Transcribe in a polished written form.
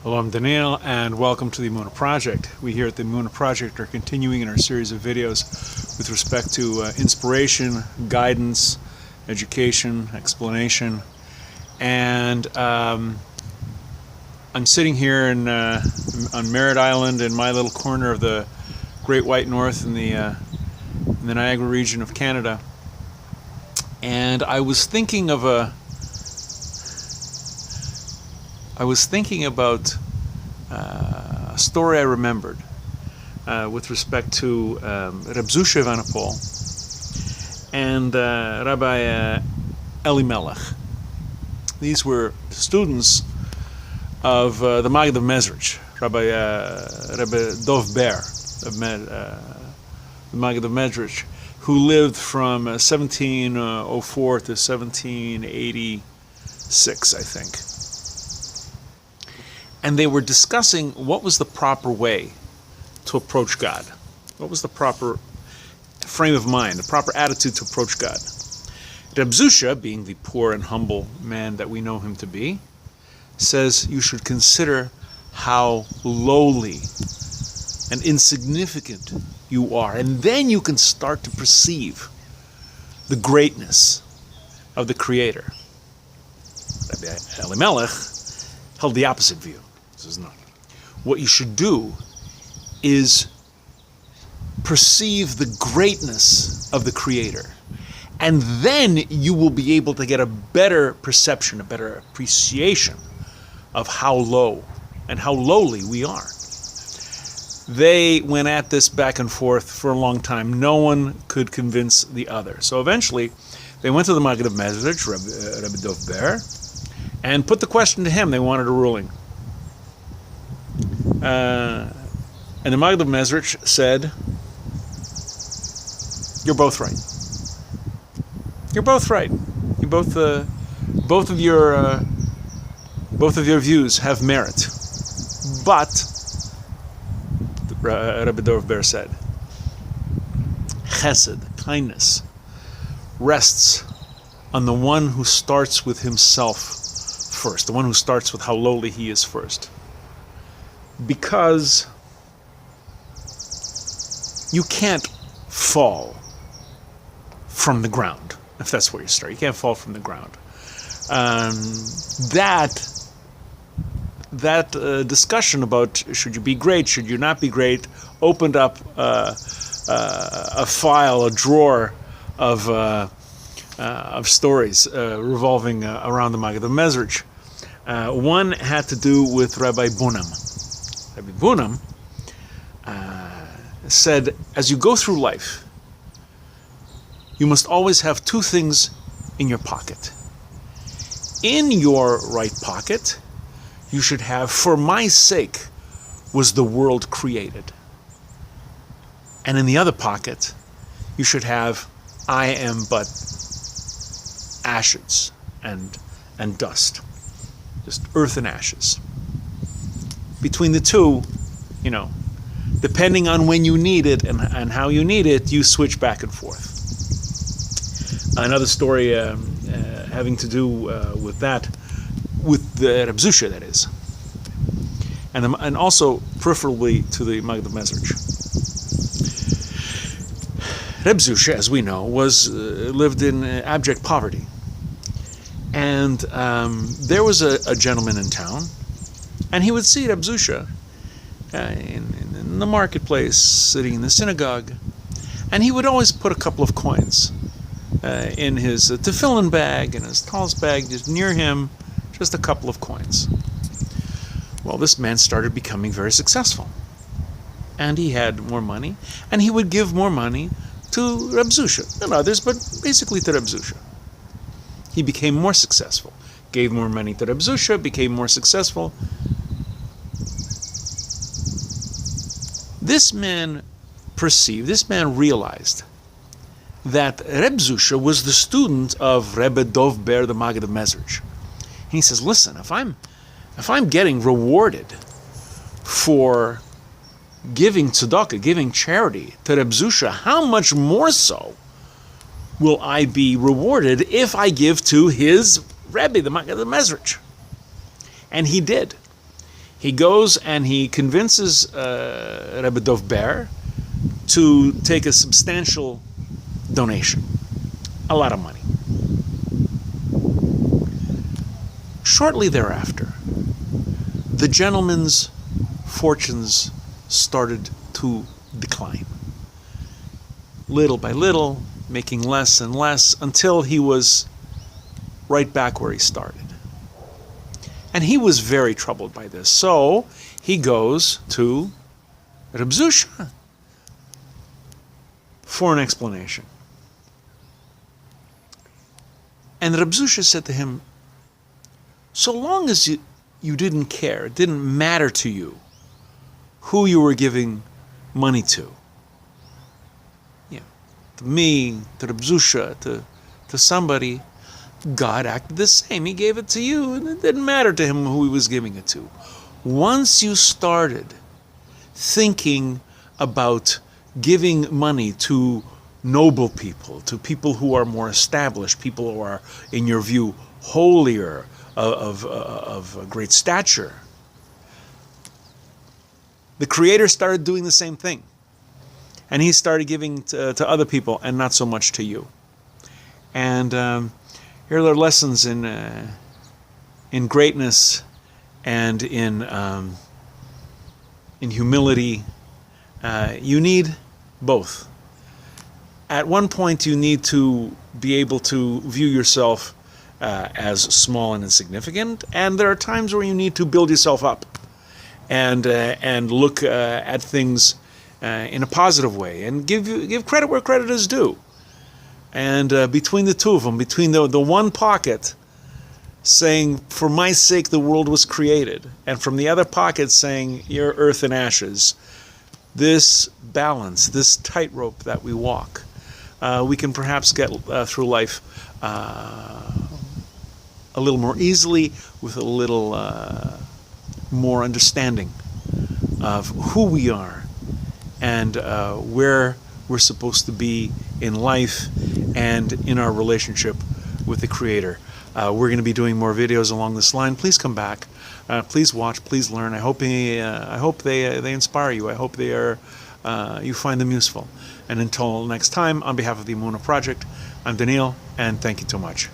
Hello, I'm Daniel, and welcome to the Emunah Project. We here at the Emunah Project are continuing in our series of videos with respect to inspiration, guidance, education, explanation. And I'm sitting here on Merritt Island in my little corner of the Great White North in the Niagara region of Canada. And I was thinking about a story I remembered with respect to Reb Zushya of Anipol and Rabbi Elimelech. These were students of the Maggid of Mezritch, Rebbe Dov Ber, the Maggid of Mezritch, who lived from 1704 to 1786, I think. And they were discussing what was the proper way to approach God. What was the proper frame of mind, the proper attitude to approach God. Reb Zushya, being the poor and humble man that we know him to be, says you should consider how lowly and insignificant you are, and then you can start to perceive the greatness of the Creator. Rabbi Elimelech held the opposite view. This is not. What you should do is perceive the greatness of the Creator, and then you will be able to get a better perception, a better appreciation of how low and how lowly we are. They went at this back and forth for a long time. No one could convince the other. So eventually, they went to the Maggid of Mezritch, Rebbe Dov Ber, and put the question to him. They wanted a ruling. And the Maggid of Mezritch said, "You're both right. You're both right. You both of your views have merit." But Rebbe Dov Ber said, "Chesed, kindness, rests on the one who starts with himself first, the one who starts with how lowly he is first. Because you can't fall from the ground, if that's where you start. You can't fall from the ground. That discussion about should you be great, should you not be great, opened up a file, a drawer of stories revolving around the Maggid of Mezritch. One had to do with Rabbi Bunam. Rabbi Bunam said, as you go through life, you must always have two things in your pocket. In your right pocket, you should have, for my sake was the world created. And in the other pocket, you should have, I am but ashes and dust. Just earth and ashes. Between the two, depending on when you need it and how you need it, you switch back and forth. Another story having to do with that, with the Reb Zushya, that is, and also peripherally to the Maggid of Mezritch. Reb Zushya, as we know, lived in abject poverty, and there was a gentleman in town, and he would see Reb Zushya in the marketplace, sitting in the synagogue, and he would always put a couple of coins in his tefillin bag, in his tallis bag, just near him, just a couple of coins. Well, this man started becoming very successful, and he had more money, and he would give more money to Reb Zushya, not others, but basically to Reb Zushya. He became more successful, gave more money to Reb Zushya, became more successful. This man realized that Reb Zushya was the student of Rebbe Dov Ber, the Maggid of Mezritch. And he says, listen, if I'm getting rewarded for giving tzedakah, giving charity to Reb Zushya, how much more so will I be rewarded if I give to his Rebbe, the Maggid of Mezritch? And he did. He goes and he convinces Rebbe Dov Ber to take a substantial donation, a lot of money. Shortly thereafter, the gentleman's fortunes started to decline. Little by little, making less and less, until he was right back where he started. And he was very troubled by this. So he goes to Reb Zushya for an explanation. And Reb Zushya said to him, so long as you didn't care, it didn't matter to you who you were giving money to, to me, to Reb Zushya, to somebody, God acted the same. He gave it to you, and it didn't matter to him who he was giving it to. Once you started thinking about giving money to noble people, to people who are more established, people who are, in your view, holier, of great stature, the Creator started doing the same thing. And he started giving to other people and not so much to you. And here are lessons in greatness and in humility. You need both. At one point, you need to be able to view yourself as small and insignificant, and there are times where you need to build yourself up and look at things in a positive way and give credit where credit is due. And between the two of them, between the one pocket saying, for my sake the world was created, and from the other pocket saying, you're earth and ashes, this balance, this tightrope that we walk, we can perhaps get through life a little more easily, with a little more understanding of who we are and where we're supposed to be in life and in our relationship with the Creator. We're going to be doing more videos along this line. Please come back. Please watch. Please learn. I hope they inspire you. I hope they are you find them useful. And until next time, on behalf of the Emunah Project, I'm Daniel, and thank you so much.